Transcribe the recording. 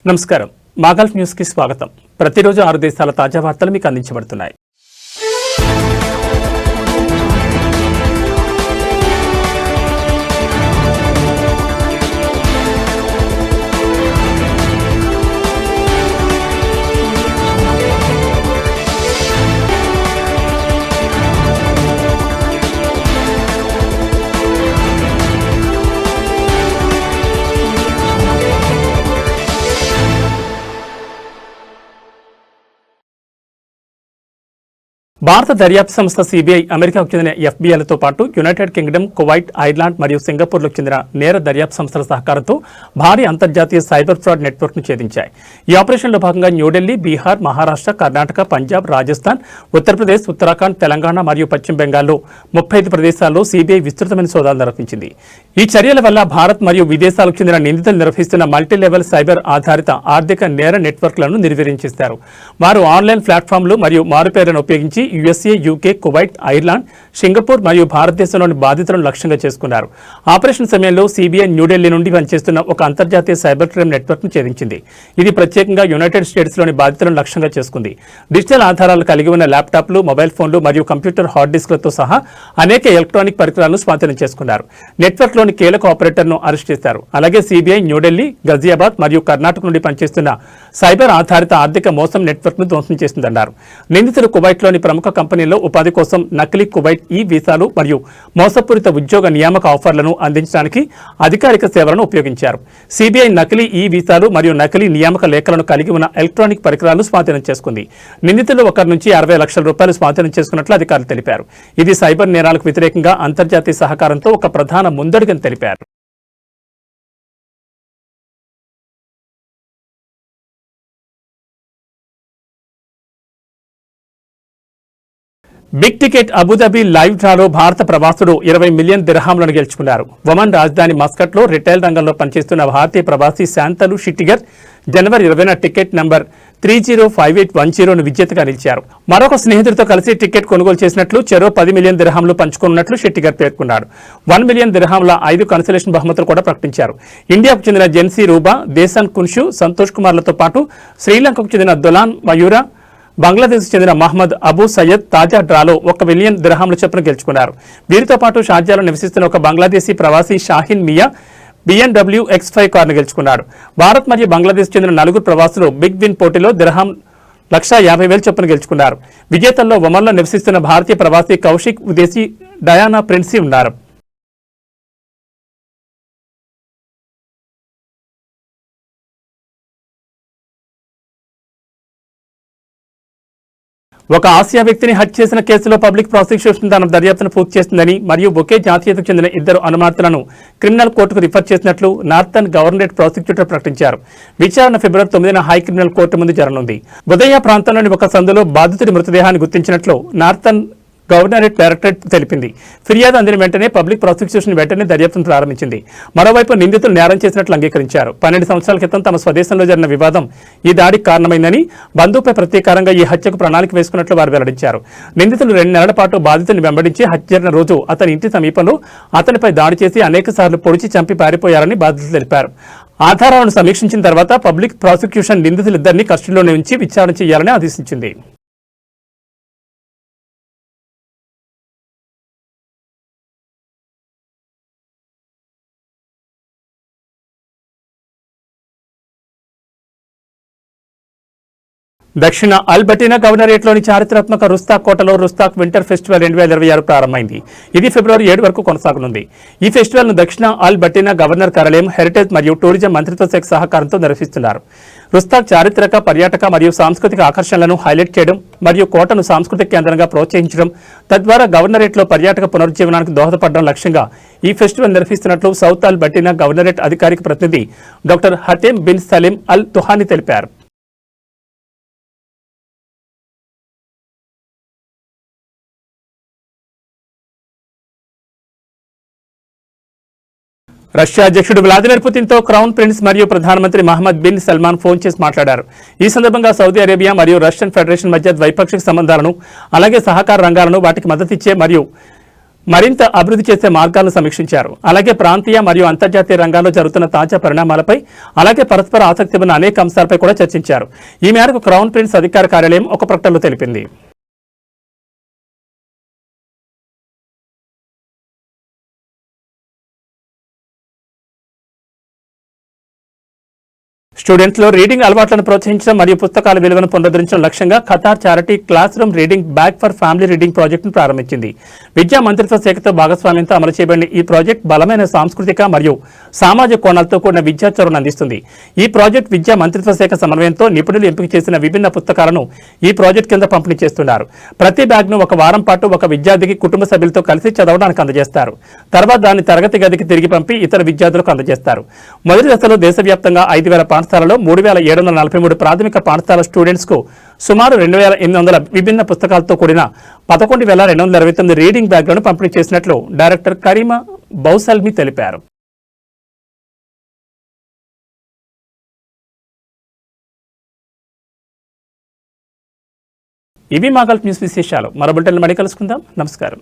నమస్కారం మాగల్ఫ్ న్యూస్ కి స్వాగతం. ప్రతిరోజు 6 దేశాల తాజా వార్తలు మీకు అందించబడుతున్నాయి. భారత దర్యాప్తు సంస్థ సిబిఐ, అమెరికాకు చెందిన ఎఫ్బిఐలతో పాటు యునైటెడ్ కింగ్డమ్, కువైట్, ఐర్లాండ్ మరియు సింగపూర్లకు చెందిన నేర దర్యాప్తు సంస్థల సహకారంతో భారీ అంతర్జాతీయ సైబర్ ఫ్రాడ్ నెట్వర్క్ను ఛేదించాయి. ఈ ఆపరేషన్లో భాగంగా న్యూఢిల్లీ, బీహార్, మహారాష్ట్ర, కర్ణాటక, పంజాబ్, రాజస్థాన్, ఉత్తరప్రదేశ్, ఉత్తరాఖండ్, తెలంగాణ మరియు పశ్చిమ బెంగాల్లో 35 ప్రదేశాల్లో సిబిఐ విస్తృతమైన సోదాలు నిర్వహించింది. ఈ చర్యల వల్ల భారత్ మరియు విదేశాలకు చెందిన నిందితులు నిర్వహిస్తున్న మల్టీలెవెల్ సైబర్ ఆధారిత ఆర్థిక నేర నెట్వర్క్లను నిర్వీర్యం. వారు ఆన్లైన్ ప్లాట్ఫామ్లు మరియు మారుపేర్లను ఉపయోగించి USA, UK, Kuwait, Ireland, Singapore మరియు భారతదేశంలోని బాధితులను లక్ష్యంగా చేసుకున్నారు. ఆపరేషన్ సమయంలో సిబిఐ న్యూఢిల్లీ నుండి పనిచేస్తున్న ఒక అంతర్జాతీయ సైబర్ క్రైమ్ నెట్వర్క్ ను ఛేదించింది. ఇది ప్రత్యేకంగా యునైటెడ్ స్టేట్స్లోని బాధితులను లక్ష్యంగా చేసుకుంది. డిజిటల్ ఆధారాలు కలిగి ఉన్న ల్యాప్టాప్లు, మొబైల్ ఫోన్లు మరియు కంప్యూటర్ హార్డ్ డిస్క్లతో సహా అనేక ఎలక్ట్రానిక్ పరికరాలను స్వాధీనం చేసుకున్నారు. నెట్వర్క్లోని కీలక ఆపరేటర్ను అరెస్ట్ చేశారు. అలాగే సిబిఐ న్యూఢిల్లీ, గజియాబాద్ మరియు కర్ణాటక నుండి పనిచేస్తున్న సైబర్ ఆధారిత ఆర్థిక మోసం నెట్వర్క్ ను ధ్వంసం చేసిందన్నారు. నిందితులు కువైట్లోని ప్రముఖ కంపెనీల్లో ఉపాధి కోసం నకిలీ కువైట్ ఈ వీసాలు మరియు మోసపూరిత ఉద్యోగ నియామక ఆఫర్లను అందించడానికి అధికారిక సేవలను ఉపయోగించారు. సిబిఐ నకిలీ ఈ వీసాలు మరియు నకిలీ నియామక లేఖలను కలిగి ఉన్న ఎలక్ట్రానిక్ పరికరాలను స్వాధీనం చేసుకుంది. నిందితులు ఒకరి నుంచి 60 లక్షల రూపాయలు స్వాధీనం చేసుకున్నట్లు అధికారులు తెలిపారు. ఇది సైబర్ నేరాలకు వ్యతిరేకంగా అంతర్జాతీయ సహకారంతో ఒక ప్రధాన ముందడుగని తెలిపారు. బిగ్ టికెట్ అబుదాబి లైవ్ డ్రాలో భారత ప్రవాసుడు 20 మిలియన్ దిర్హాంలను గెలుచుకున్నారు. ఒమన్ రాజధాని మస్కట్లో రిటైల్ రంగంలో పనిచేస్తున్న భారతీయ ప్రవాసీ శాంతలు షిట్టిగర్ జనవరి 20న టికెట్ నంబర్ 305810ను విజేతగా నిలిచారు. మరొక స్నేహితుడితో కలిసి టికెట్ కొనుగోలు చేసినట్లు, చెరో 10 మిలియన్ దిర్హాంలు పంచుకున్నట్లు షెట్టిగర్ పేర్కొన్నాడు. 1 మిలియన్ దిర్హాంల 5 కన్సలేషన్ బహుమతులు కూడా ప్రకటించారు. ఇండియాకు చెందిన జెన్సీ రూబా, దేశాన్ కున్షు, సంతోష్ కుమార్లతో పాటు శ్రీలంకకు చెందిన దొలాన్ మయూరా, బంగ్లాదేశ్ చెందిన మహ్మద్ అబూ సయ్యద్ తాజా డ్రాలో 1 మిలియన్ దిర్హాంల చొప్పున గెలుచుకున్నారు. వీరితో పాటు షార్జాలో నివసిస్తున్న ఒక బంగ్లాదేశీ ప్రవాసీ షాహిన్ మియా BMW X5 కారును గెలుచుకున్నాడు. భారత్ మరియు బంగ్లాదేశ్ చెందిన 4 ప్రవాసులు బిగ్ విన్ పోటీలో దిర్హాం 1,50,000 చొప్పున గెలుచుకున్నారు. విజేతల్లో ఒమన్లో నివసిస్తున్న భారతీయ ప్రవాసీ కౌశిక్ ఉదేశీ, డయానా ప్రిన్సీ ఉన్నారు. ఒక ఆసియా వ్యక్తిని హత్య చేసిన కేసులో పబ్లిక్ ప్రాసిక్యూషన్ తన దర్యాప్తును పూర్తి చేస్తుందని మరియు ఒకే జాతీయతకు చెందిన 2 అనుమానితులను క్రిమినల్ కోర్టుకు రిఫర్ చేసినట్లు నార్థన్ గవర్నరేట్ ప్రాసిక్యూటర్ ప్రకటించారు. విచారణ ఫిబ్రవరి 9న హై క్రిమినల్ కోర్టు ముందు జరగనుంది. బుదయ్య ప్రాంతంలోని ఒక సందులో బాధితుడి మృతదేహాన్ని గుర్తించినట్లు నార్థన్ గవర్నరేట్ డైరెక్టరేట్ తెలిపింది. ఫిర్యాదు అందిన వెంటనే పబ్లిక్ ప్రాసిక్యూషన్ వెంటనే దర్యాప్తును ప్రారంభించింది. మరోవైపు నిందితులు నేరం చేసినట్లు అంగీకరించారు. 12 సంవత్సరాల క్రితం తమ స్వదేశంలో జరిగిన వివాదం ఈ దాడికి కారణమైందని, బంధువుపై ప్రతీకారంగా ఈ హత్యకు ప్రణాళిక వేసుకున్నట్లు వారు వెల్లడించారు. నిందితులు 2 నెలల పాటు బాధితుని వెంబడించి హత్య జరిగిన రోజు అతని ఇంటి సమీపంలో అతనిపై దాడి చేసి అనేక సార్లు పొడిచి చంపి పారిపోయారని బాధితులు తెలిపారు. ఆధారాలను సమీక్షించిన తర్వాత పబ్లిక్ ప్రాసిక్యూషన్ నిందితులిద్దరినీ కస్టడీలోనే ఉంచి విచారణ చేయాలని ఆదేశించింది. దక్షిణ అల్బర్టీనా గవర్నరేట్లోని చారిత్రాత్మక రుస్తాక్ కోటలో రుస్తాక్ వింటర్ ఫెస్టివల్ 2026 ప్రారంభమైంది. ఇది ఫిబ్రవరి 7 వరకు కొనసాగనుంది. ఈ ఫెస్టివల్ను దక్షిణ అల్బర్టీనా గవర్నర్ కార్యాలయం, హెరిటేజ్ మరియు టూరిజం మంత్రిత్వ శాఖ సహకారంతో నిర్వహిస్తున్నారు. రుస్తాక్ చారిత్రక, పర్యాటక మరియు సాంస్కృతిక ఆకర్షణలను హైలైట్ చేయడం మరియు కోటను సాంస్కృతిక కేంద్రంగా ప్రోత్సహించడం, తద్వారా గవర్నరేట్లో పర్యాటక పునరుజ్జీవనానికి దోహదపడడం లక్ష్యంగా ఈ ఫెస్టివల్ నిర్వహిస్తున్నట్లు సౌత్ అల్బర్టీనా గవర్నరేట్ అధికారిక ప్రతినిధి డాక్టర్ హతేమ్ బిన్ సలీం అల్ తుహానీ తెలిపారు. రష్యా అధ్యక్షుడు వ్లాదిమిర్ పుతిన్తో క్రౌన్ ప్రిన్స్ మరియు ప్రధానమంత్రి మహమ్మద్ బిన్ సల్మాన్ ఫోన్ చేసి మాట్లాడారు. ఈ సందర్భంగా సౌదీ అరేబియా మరియు రష్యన్ ఫెడరేషన్ మధ్య ద్వైపాక్షిక సంబంధాలను, అలాగే సహకార రంగాలను, వాటికి మద్దతిచ్చే మరియు మరింత అభివృద్ధి చేసే మార్గాలను సమీక్షించారు. అలాగే ప్రాంతీయ మరియు అంతర్జాతీయ రంగాల్లో జరుగుతున్న తాజా పరిణామాలపై అలాగే పరస్పర ఆసక్తి ఉన్న అనేక అంశాలపై కూడా చర్చించారు. ఈ మేరకు క్రౌన్ ప్రిన్స్ అధికార కార్యాలయం ఒక ప్రకటనలో తెలిపింది. స్టూడెంట్స్లో రీడింగ్ అలవాట్లను ప్రోత్సహించడం మరియు పుస్తకాల విలువను పునరుద్ధరించడం లక్ష్యంగా Qatar charity class room reading bag for family reading ప్రాజెక్టును ప్రారంభించింది. విద్యా మంత్రిత్వ శాఖతో భాగస్వామ్యంతో అమలు చేయబడిన ఈ ప్రాజెక్ట్ బలమైన సాంస్కృతిక మరియు సామాజిక కోణాలతో కూడిన విద్యా చొరవను అందిస్తుంది. ఈ ప్రాజెక్ట్ విద్యా మంత్రిత్వ శాఖ సమన్వయంతో నిపుణులు ఎంపిక చేసిన విభిన్న పుస్తకాలను ఈ ప్రాజెక్ట్ కింద పంపిణీ చేస్తున్నారు. ప్రతి బ్యాగ్ను ఒక వారం పాటు ఒక విద్యార్థికి కుటుంబ సభ్యులతో కలిసి చదవడానికి అందజేస్తారు. తర్వాత దాన్ని తరగతి గదికి తిరిగి పంపి ఇతర విద్యార్థులకు అందజేస్తారు. మొదటి దశలో దేశవ్యాప్తంగా 5,000 పాఠశాలలో 3,743 ప్రాథమిక పాఠశాల స్టూడెంట్స్ కు సుమారు 2,800 విభిన్న పుస్తకాలతో కూడిన 11,229 రీడింగ్ బ్యాగ్లను పంపిణీ చేసినట్లు డైరెక్టర్ కరీమా బౌసల్మి తెలిపారు. ఇవి మా గల్ఫ్ న్యూస్ విశేషాలు. మరో బులెటిన్లో మళ్ళీ కలుసుకుందాం. నమస్కారం.